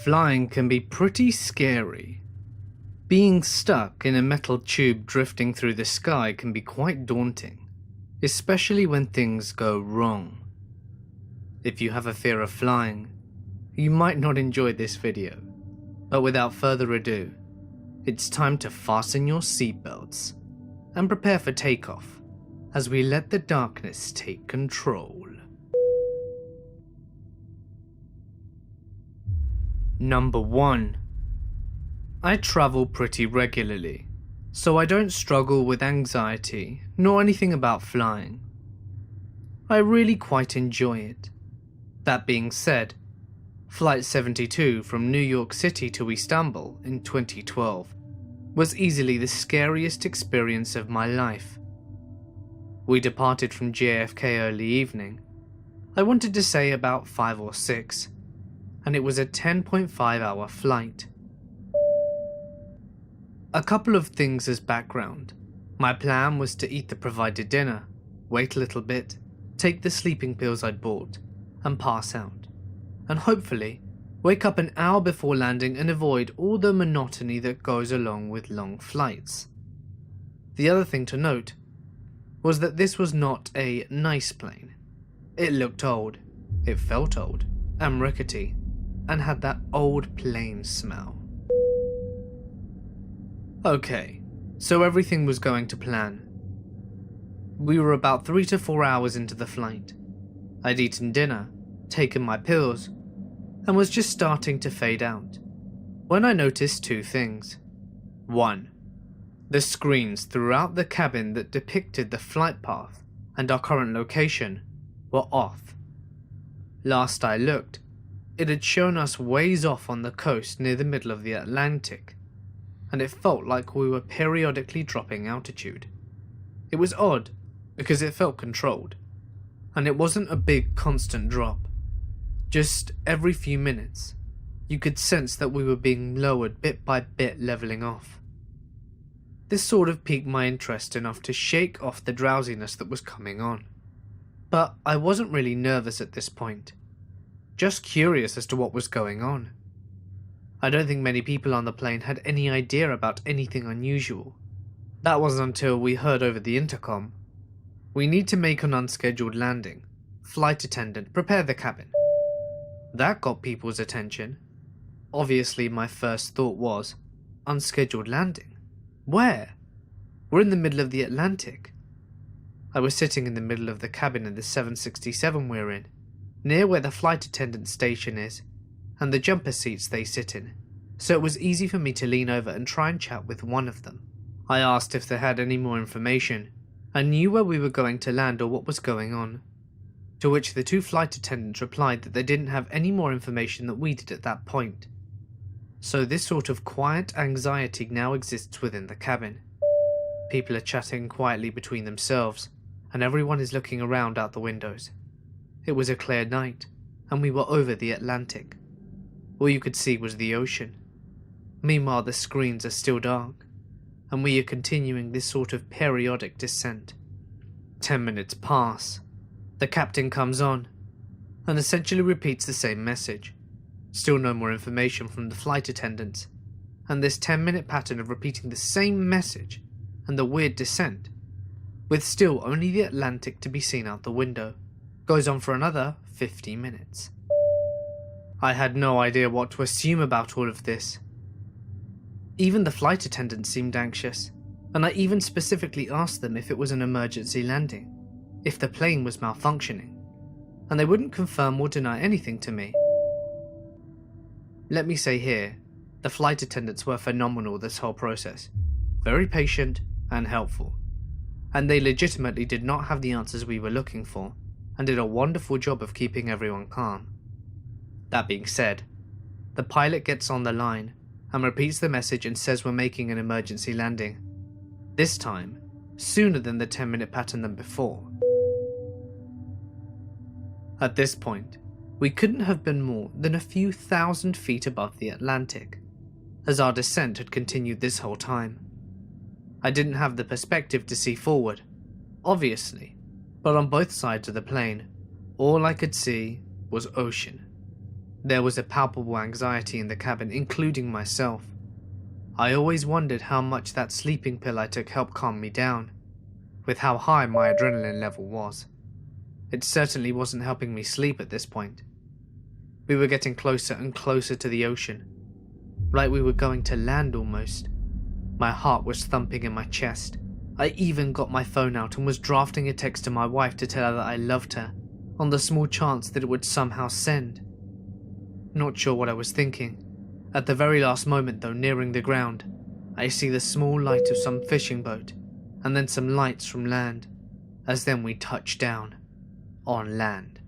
Flying can be pretty scary. Being stuck in a metal tube drifting through the sky can be quite daunting, especially when things go wrong. If you have a fear of flying, you might not enjoy this video, but without further ado, it's time to fasten your seatbelts and prepare for takeoff as we let the darkness take control. Number 1. I travel pretty regularly, so I don't struggle with anxiety nor anything about flying. I really quite enjoy it. That being said, Flight 72 from New York City to Istanbul in 2012 was easily the scariest experience of my life. We departed from JFK early evening. I wanted to say about 5 or 6, and it was a 10.5-hour flight. A couple of things as background. My plan was to eat the provided dinner, wait a little bit, take the sleeping pills I'd bought, and pass out, and hopefully wake up an hour before landing and avoid all the monotony that goes along with long flights. The other thing to note was that this was not a nice plane. It looked old, it felt old, and rickety, and had that old plane smell. Okay, so everything was going to plan. We were about 3 to 4 hours into the flight. I'd eaten dinner, taken my pills, and was just starting to fade out, when I noticed 2 things. 1. The screens throughout the cabin that depicted the flight path and our current location were off. Last I looked, it had shown us ways off on the coast near the middle of the Atlantic, and it felt like we were periodically dropping altitude. It was odd, because it felt controlled, and it wasn't a big constant drop. Just every few minutes, you could sense that we were being lowered bit by bit, leveling off. This sort of piqued my interest enough to shake off the drowsiness that was coming on. But I wasn't really nervous at this point, just curious as to what was going on. I don't think many people on the plane had any idea about anything unusual. That wasn't until we heard over the intercom, "We need to make an unscheduled landing. Flight attendant, prepare the cabin." That got people's attention. Obviously, my first thought was, unscheduled landing? Where? We're in the middle of the Atlantic. I was sitting in the middle of the cabin in the 767 we're in, near where the flight attendant station is, and the jumper seats they sit in, so it was easy for me to lean over and try and chat with one of them. I asked if they had any more information, and knew where we were going to land or what was going on, to which the 2 flight attendants replied that they didn't have any more information than we did at that point. So this sort of quiet anxiety now exists within the cabin. People are chatting quietly between themselves, and everyone is looking around out the windows. It was a clear night, and we were over the Atlantic. All you could see was the ocean. Meanwhile, the screens are still dark, and we are continuing this sort of periodic descent. 10 minutes pass. The captain comes on, and essentially repeats the same message. Still no more information from the flight attendants, and this 10-minute pattern of repeating the same message and the weird descent, with still only the Atlantic to be seen out the window, goes on for another 50 minutes. I had no idea what to assume about all of this. Even the flight attendants seemed anxious, and I even specifically asked them if it was an emergency landing, if the plane was malfunctioning, and they wouldn't confirm or deny anything to me. Let me say here, the flight attendants were phenomenal this whole process, very patient and helpful, and they legitimately did not have the answers we were looking for, and did a wonderful job of keeping everyone calm. That being said, the pilot gets on the line and repeats the message and says we're making an emergency landing, this time sooner than the 10-minute pattern than before. At this point, we couldn't have been more than a few thousand feet above the Atlantic, as our descent had continued this whole time. I didn't have the perspective to see forward, obviously, but on both sides of the plane, all I could see was ocean. There was a palpable anxiety in the cabin, including myself. I always wondered how much that sleeping pill I took helped calm me down, with how high my adrenaline level was. It certainly wasn't helping me sleep at this point. We were getting closer and closer to the ocean, like we were going to land almost. My heart was thumping in my chest. I even got my phone out and was drafting a text to my wife to tell her that I loved her, on the small chance that it would somehow send. Not sure what I was thinking. At the very last moment though, nearing the ground, I see the small light of some fishing boat, and then some lights from land, as then we touched down, on land.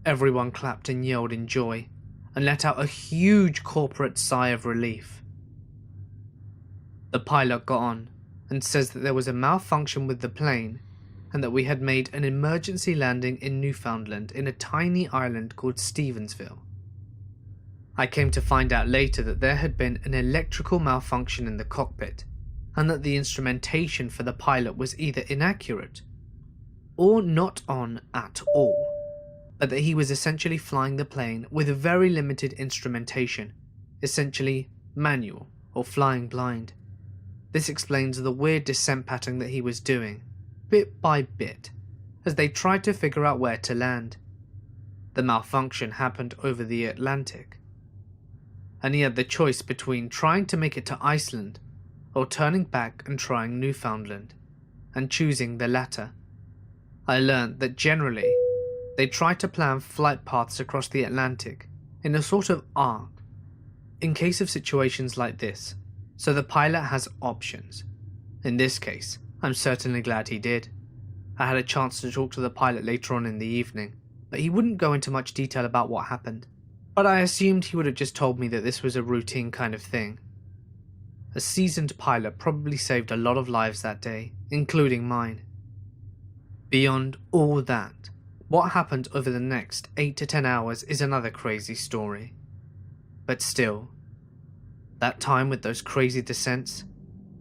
Everyone clapped and yelled in joy, and let out a huge corporate sigh of relief. The pilot got on, and says that there was a malfunction with the plane, and that we had made an emergency landing in Newfoundland in a tiny island called Stevensville. I came to find out later that there had been an electrical malfunction in the cockpit, and that the instrumentation for the pilot was either inaccurate or not on at all, but that he was essentially flying the plane with very limited instrumentation, essentially manual or flying blind. This explains the weird descent pattern that he was doing, bit by bit, as they tried to figure out where to land. The malfunction happened over the Atlantic, and he had the choice between trying to make it to Iceland or turning back and trying Newfoundland, and choosing the latter. I learned that generally, they try to plan flight paths across the Atlantic in a sort of arc, in case of situations like this, so the pilot has options. In this case, I'm certainly glad he did. I had a chance to talk to the pilot later on in the evening, but he wouldn't go into much detail about what happened, but I assumed he would have just told me that this was a routine kind of thing. A seasoned pilot probably saved a lot of lives that day, including mine. Beyond all that, what happened over the next 8 to 10 hours is another crazy story. But still, that time with those crazy descents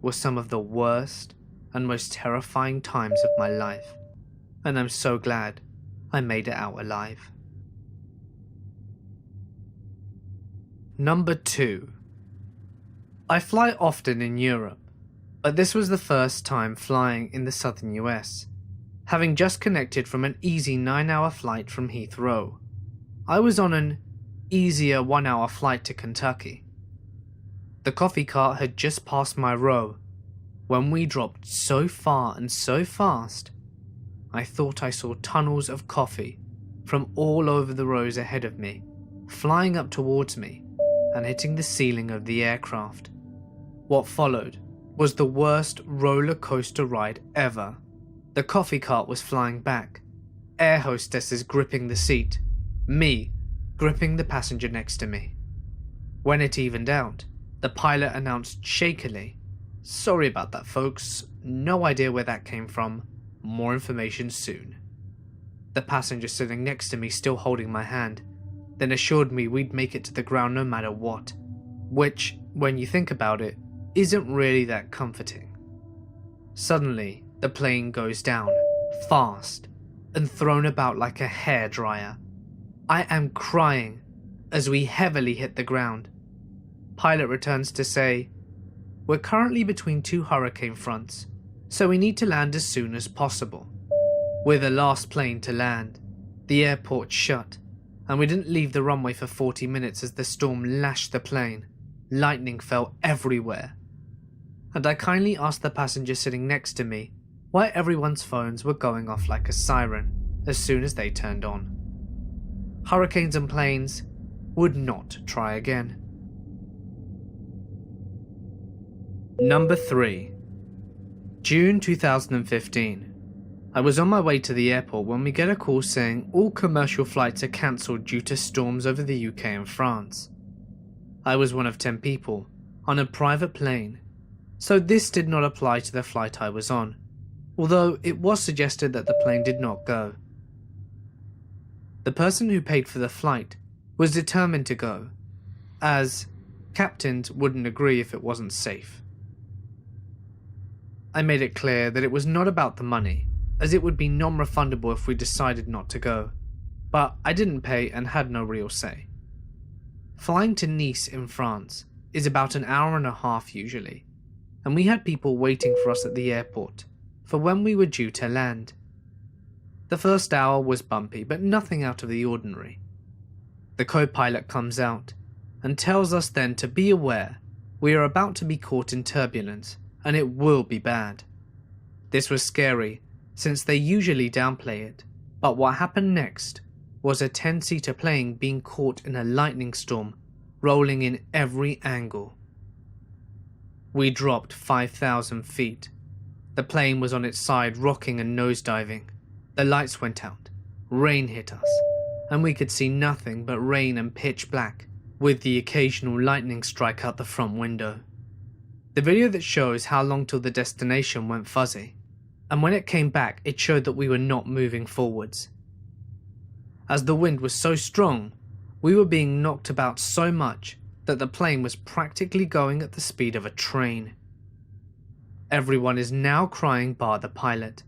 was some of the worst and most terrifying times of my life, and I'm so glad I made it out alive. Number 2. I fly often in Europe, but this was the first time flying in the southern US. Having just connected from an easy 9-hour flight from Heathrow, I was on an easier 1-hour flight to Kentucky. The coffee cart had just passed my row when we dropped so far and so fast, I thought I saw tunnels of coffee from all over the rows ahead of me, flying up towards me and hitting the ceiling of the aircraft. What followed was the worst roller coaster ride ever. The coffee cart was flying back, air hostesses gripping the seat, me gripping the passenger next to me. When it evened out, the pilot announced shakily, "Sorry about that, folks, no idea where that came from, more information soon." The passenger sitting next to me still holding my hand, then assured me we'd make it to the ground no matter what, which, when you think about it, isn't really that comforting. Suddenly, the plane goes down, fast, and thrown about like a hairdryer. I am crying as we heavily hit the ground. Pilot returns to say, "We're currently between 2 hurricane fronts, so we need to land as soon as possible." We're the last plane to land. The airport shut, and we didn't leave the runway for 40 minutes as the storm lashed the plane. Lightning fell everywhere. And I kindly asked the passenger sitting next to me why everyone's phones were going off like a siren as soon as they turned on. Hurricanes and planes would not try again. Number 3. June 2015. I was on my way to the airport when we get a call saying all commercial flights are cancelled due to storms over the UK and France. I was one of 10 people on a private plane, so this did not apply to the flight I was on, although it was suggested that the plane did not go. The person who paid for the flight was determined to go, as captains wouldn't agree if it wasn't safe. I made it clear that it was not about the money, as it would be non-refundable if we decided not to go, but I didn't pay and had no real say. Flying to Nice in France is about an hour and a half usually, and we had people waiting for us at the airport for when we were due to land. The first hour was bumpy, but nothing out of the ordinary. The co-pilot comes out and tells us then to be aware we are about to be caught in turbulence and it will be bad. This was scary since they usually downplay it, but what happened next was a 10-seater plane being caught in a lightning storm rolling in every angle. We dropped 5,000 feet. The plane was on its side rocking and nosediving. The lights went out, rain hit us, and we could see nothing but rain and pitch black, with the occasional lightning strike out the front window. The video that shows how long till the destination went fuzzy, and when it came back it showed that we were not moving forwards. As the wind was so strong, we were being knocked about so much that the plane was practically going at the speed of a train. Everyone is now crying bar the pilot.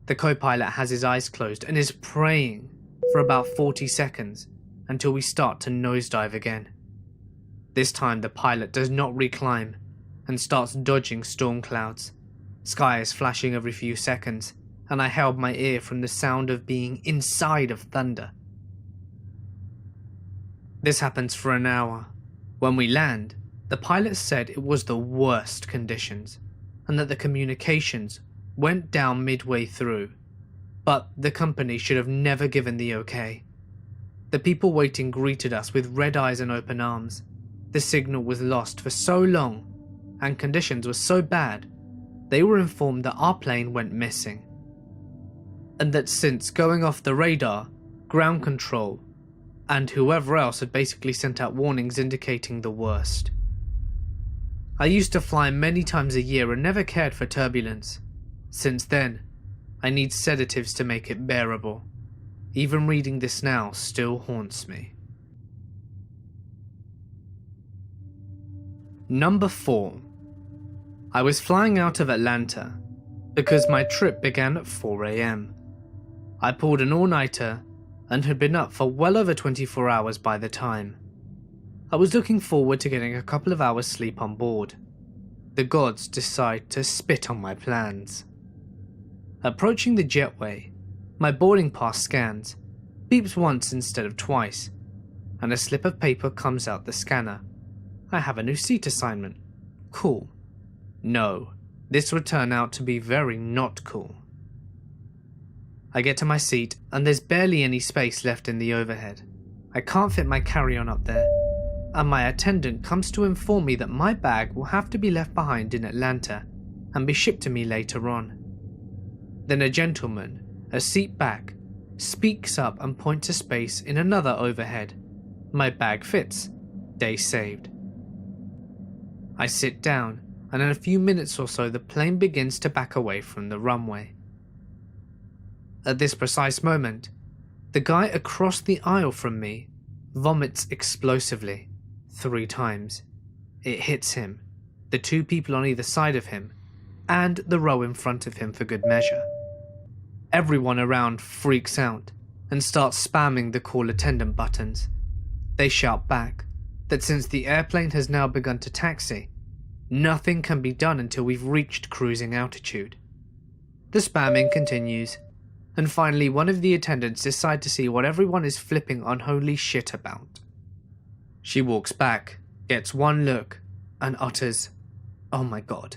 The co-pilot has his eyes closed and is praying for about 40 seconds until we start to nosedive again. This time the pilot does not reclimb and starts dodging storm clouds. Sky is flashing every few seconds, and I held my ear from the sound of being inside of thunder. This happens for an hour. When we land, the pilot said it was the worst conditions and that the communications went down midway through, but the company should have never given the okay. The people waiting greeted us with red eyes and open arms. The signal was lost for so long and conditions were so bad, they were informed that our plane went missing, and that since going off the radar, ground control and whoever else had basically sent out warnings indicating the worst. I used to fly many times a year and never cared for turbulence. Since then, I need sedatives to make it bearable. Even reading this now still haunts me. Number 4. I was flying out of Atlanta because my trip began at 4 AM. I pulled an all-nighter and had been up for well over 24 hours by the time. I was looking forward to getting a couple of hours sleep on board. The gods decide to spit on my plans. Approaching the jetway, my boarding pass scans, beeps once instead of twice, and a slip of paper comes out the scanner. I have a new seat assignment. Cool. No, this would turn out to be very not cool. I get to my seat and there's barely any space left in the overhead. I can't fit my carry-on up there, and my attendant comes to inform me that my bag will have to be left behind in Atlanta and be shipped to me later on. Then a gentleman, a seat back, speaks up and points to space in another overhead. My bag fits. Day saved. I sit down, and in a few minutes or so the plane begins to back away from the runway. At this precise moment, the guy across the aisle from me vomits explosively 3 times. It hits him, the 2 people on either side of him, and the row in front of him for good measure. Everyone around freaks out and starts spamming the call attendant buttons. They shout back that since the airplane has now begun to taxi, nothing can be done until we've reached cruising altitude. The spamming continues, and finally one of the attendants decides to see what everyone is flipping unholy shit about. She walks back, gets one look, and utters, "Oh my god."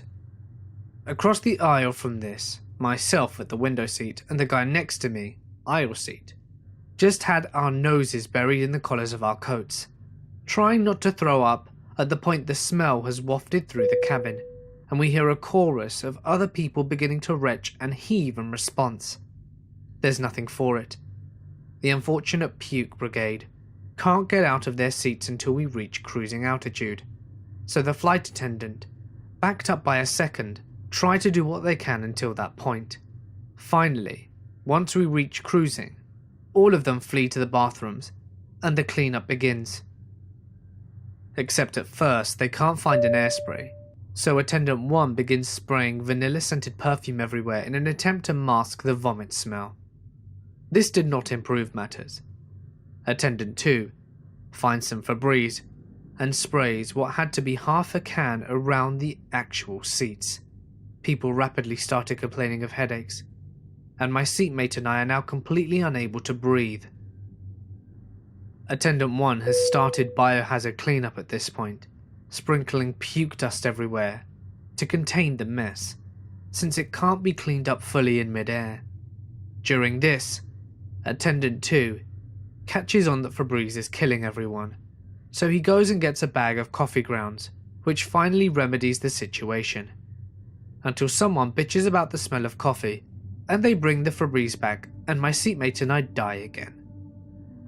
Across the aisle from this, myself at the window seat and the guy next to me, aisle seat, just had our noses buried in the collars of our coats, trying not to throw up at the point the smell has wafted through the cabin, and we hear a chorus of other people beginning to retch and heave in response. There's nothing for it. The unfortunate puke brigade can't get out of their seats until we reach cruising altitude, so the flight attendant, backed up by a second, try to do what they can until that point. Finally, once we reach cruising, all of them flee to the bathrooms, and the cleanup begins. Except at first they can't find an air spray, so attendant 1 begins spraying vanilla-scented perfume everywhere in an attempt to mask the vomit smell. This did not improve matters. Attendant 2 finds some Febreze and sprays what had to be half a can around the actual seats. People rapidly started complaining of headaches, and my seatmate and I are now completely unable to breathe. Attendant 1 has started biohazard cleanup at this point, sprinkling puke dust everywhere to contain the mess, since it can't be cleaned up fully in mid-air. During this, Attendant 2 catches on that Febreze is killing everyone, so he goes and gets a bag of coffee grounds, which finally remedies the situation. Until someone bitches about the smell of coffee, and they bring the Febreze bag, and my seatmate and I die again.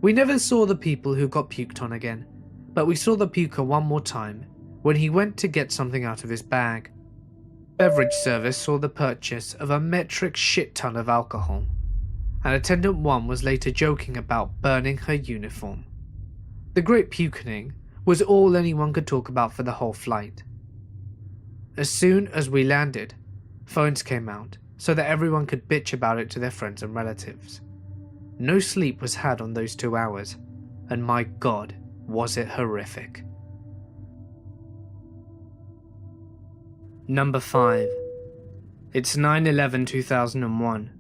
We never saw the people who got puked on again, but we saw the puker one more time when he went to get something out of his bag. Beverage service saw the purchase of a metric shit ton of alcohol, and Attendant 1 was later joking about burning her uniform. The great puking was all anyone could talk about for the whole flight. As soon as we landed, phones came out so that everyone could bitch about it to their friends and relatives. No sleep was had on those 2 hours, and my god, was it horrific. Number 5. It's 9/11/2001.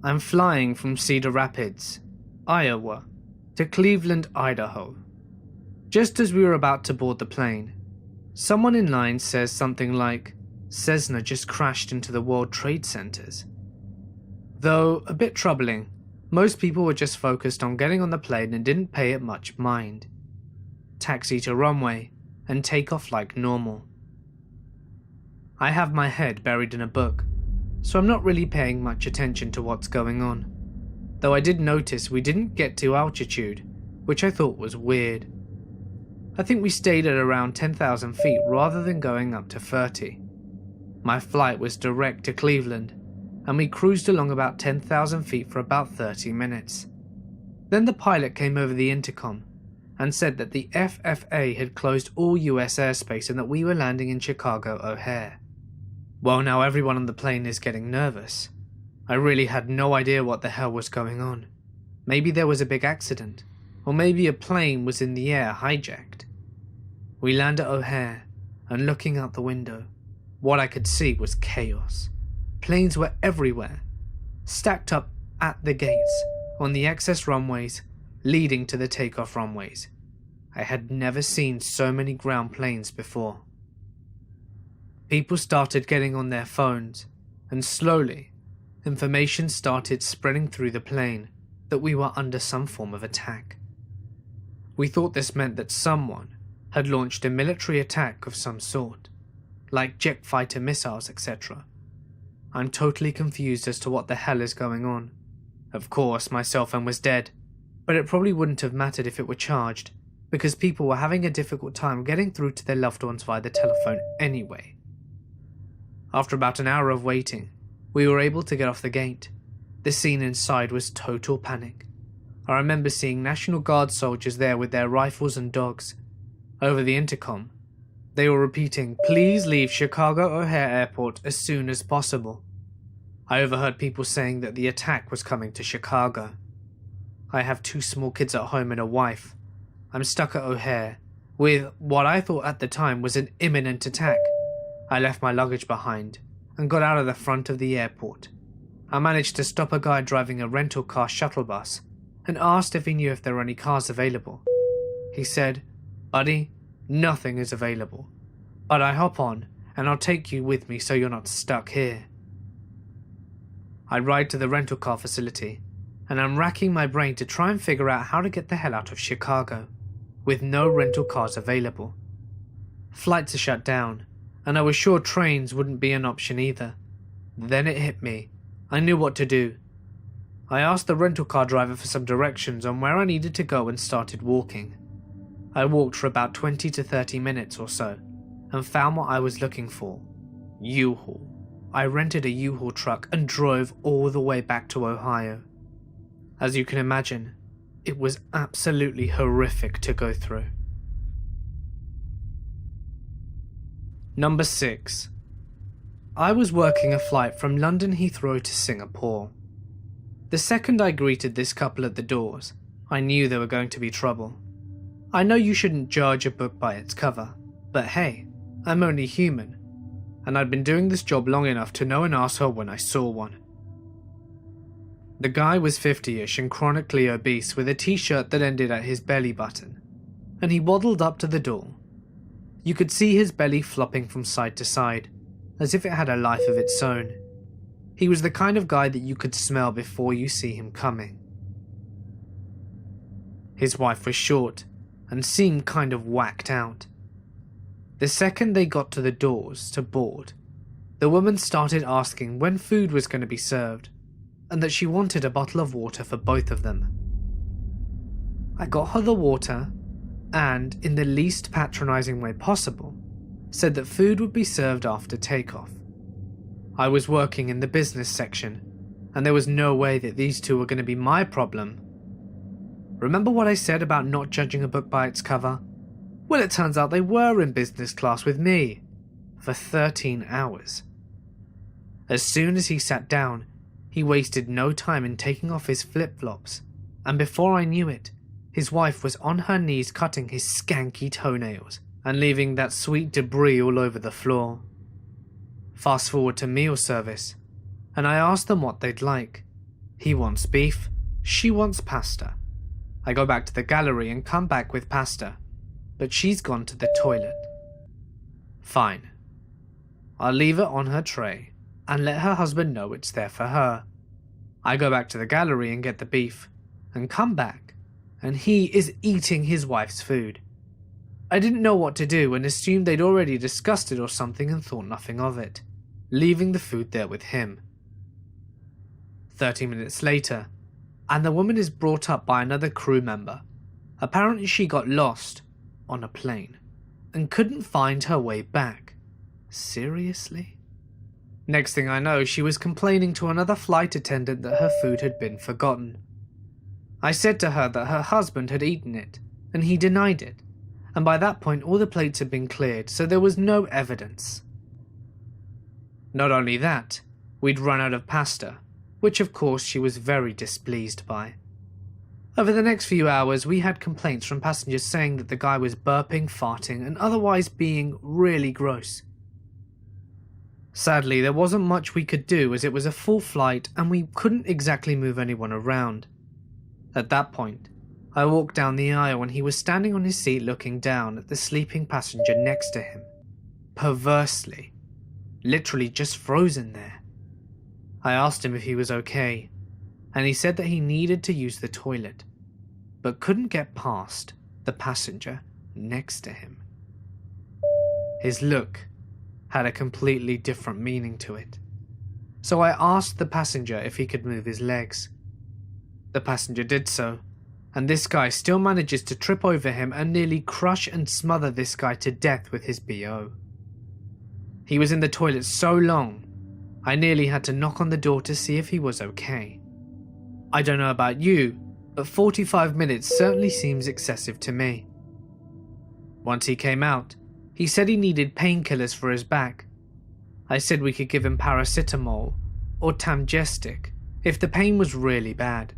I'm flying from Cedar Rapids, Iowa, to Cleveland, Idaho. Just as we were about to board the plane, someone in line says something like, "Cessna just crashed into the World Trade Centers." Though a bit troubling, most people were just focused on getting on the plane and didn't pay it much mind. Taxi to runway and take off like normal. I have my head buried in a book, so I'm not really paying much attention to what's going on, though I did notice we didn't get to altitude, which I thought was weird. I think we stayed at around 10,000 feet rather than going up to 30. My flight was direct to Cleveland, and we cruised along about 10,000 feet for about 30 minutes. Then the pilot came over the intercom and said that the FFA had closed all US airspace and that we were landing in Chicago O'Hare. Well, now everyone on the plane is getting nervous. I really had no idea what the hell was going on. Maybe there was a big accident, or maybe a plane was in the air hijacked. We land at O'Hare, and looking out the window, what I could see was chaos. Planes were everywhere, stacked up at the gates, on the access runways leading to the takeoff runways. I had never seen so many ground planes before. People started getting on their phones, and slowly, information started spreading through the plane that we were under some form of attack. We thought this meant that someone had launched a military attack of some sort, like jet fighter missiles, etc. I'm totally confused as to what the hell is going on. Of course, my cell phone was dead, but it probably wouldn't have mattered if it were charged, because people were having a difficult time getting through to their loved ones via the telephone anyway. After about an hour of waiting, we were able to get off the gate. The scene inside was total panic. I remember seeing National Guard soldiers there with their rifles and dogs. Over the intercom, they were repeating, "Please leave Chicago O'Hare Airport as soon as possible." I overheard people saying that the attack was coming to Chicago. I have 2 small kids at home and a wife. I'm stuck at O'Hare with what I thought at the time was an imminent attack. I left my luggage behind and got out of the front of the airport. I managed to stop a guy driving a rental car shuttle bus and asked if he knew if there were any cars available. He said, "Buddy, nothing is available, but I hop on and I'll take you with me so you're not stuck here." I ride to the rental car facility, and I'm racking my brain to try and figure out how to get the hell out of Chicago, with no rental cars available. Flights are shut down, and I was sure trains wouldn't be an option either. Then it hit me. I knew what to do. I asked the rental car driver for some directions on where I needed to go and started walking. I walked for about 20 to 30 minutes or so, and found what I was looking for. U-Haul. I rented a U-Haul truck and drove all the way back to Ohio. As you can imagine, it was absolutely horrific to go through. Number 6. I was working a flight from London Heathrow to Singapore. The second I greeted this couple at the doors, I knew there were going to be trouble. I know you shouldn't judge a book by its cover, but hey, I'm only human, and I'd been doing this job long enough to know an asshole when I saw one. The guy was 50-ish and chronically obese with a t-shirt that ended at his belly button, and he waddled up to the door. You could see his belly flopping from side to side, as if it had a life of its own. He was the kind of guy that you could smell before you see him coming. His wife was short and seemed kind of whacked out. The second they got to the doors to board, the woman started asking when food was going to be served, and that she wanted a bottle of water for both of them. I got her the water and, in the least patronizing way possible, said that food would be served after takeoff. I was working in the business section, and there was no way that these two were going to be my problem. Remember what I said about not judging a book by its cover? Well, it turns out they were in business class with me for 13 hours. As soon as he sat down, he wasted no time in taking off his flip-flops, and before I knew it, his wife was on her knees cutting his skanky toenails and leaving that sweet debris all over the floor. Fast forward to meal service, and I asked them what they'd like. He wants beef, she wants pasta. I go back to the gallery and come back with pasta, but she's gone to the toilet. Fine. I'll leave it on her tray and let her husband know it's there for her. I go back to the gallery and get the beef, and come back, and he is eating his wife's food. I didn't know what to do and assumed they'd already discussed it or something and thought nothing of it, leaving the food there with him. 30 minutes later, and the woman is brought up by another crew member. Apparently she got lost on a plane and couldn't find her way back. Seriously? Next thing I know, she was complaining to another flight attendant that her food had been forgotten. I said to her that her husband had eaten it, and he denied it, and by that point all the plates had been cleared, so there was no evidence. Not only that, we'd run out of pasta, which of course she was very displeased by. Over the next few hours, we had complaints from passengers saying that the guy was burping, farting, and otherwise being really gross. Sadly, there wasn't much we could do as it was a full flight and we couldn't exactly move anyone around. At that point, I walked down the aisle and he was standing on his seat looking down at the sleeping passenger next to him. Perversely. Literally just frozen there. I asked him if he was okay, and he said that he needed to use the toilet, but couldn't get past the passenger next to him. His look had a completely different meaning to it, so I asked the passenger if he could move his legs. The passenger did so, and this guy still manages to trip over him and nearly crush and smother this guy to death with his BO. He was in the toilet so long, I nearly had to knock on the door to see if he was okay. I don't know about you, but 45 minutes certainly seems excessive to me. Once he came out, he said he needed painkillers for his back. I said we could give him paracetamol or Tamgestic if the pain was really bad.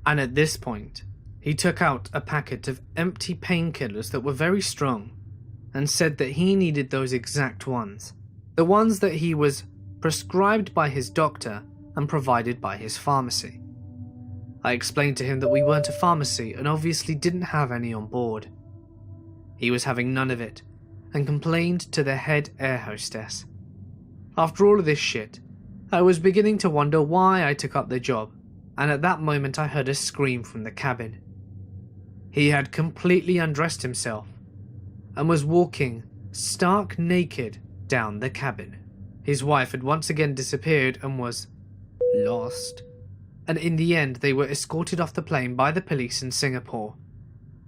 And at this point, he took out a packet of empty painkillers that were very strong and said that he needed those exact ones, the ones that he was prescribed by his doctor and provided by his pharmacy. I explained to him that we weren't a pharmacy and obviously didn't have any on board. He was having none of it and complained to the head air hostess. After all of this shit, I was beginning to wonder why I took up the job, and at that moment I heard a scream from the cabin. He had completely undressed himself and was walking stark naked down the cabin. His wife had once again disappeared and was lost, and in the end they were escorted off the plane by the police in Singapore.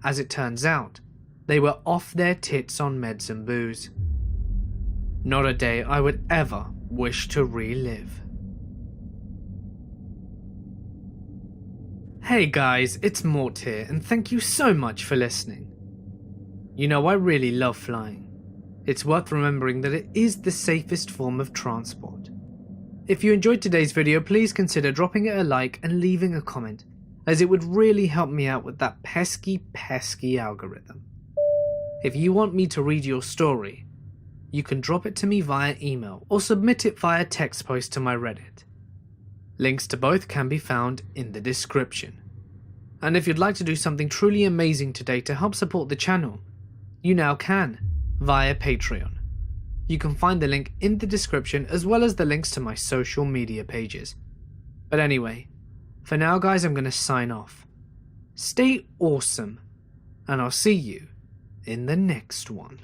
As it turns out, they were off their tits on meds and booze. Not a day I would ever wish to relive. Hey guys, it's Mort here, and thank you so much for listening. You know, I really love flying. It's worth remembering that it is the safest form of transport. If you enjoyed today's video, please consider dropping it a like and leaving a comment. as it would really help me out with that pesky algorithm. If you want me to read your story, you can drop it to me via email or submit it via text post to my Reddit. Links to both can be found in the description. And if you'd like to do something truly amazing today to help support the channel, you now can, via Patreon. You can find the link in the description as well as the links to my social media pages. But anyway, for now guys, I'm going to sign off. Stay awesome, and I'll see you in the next one.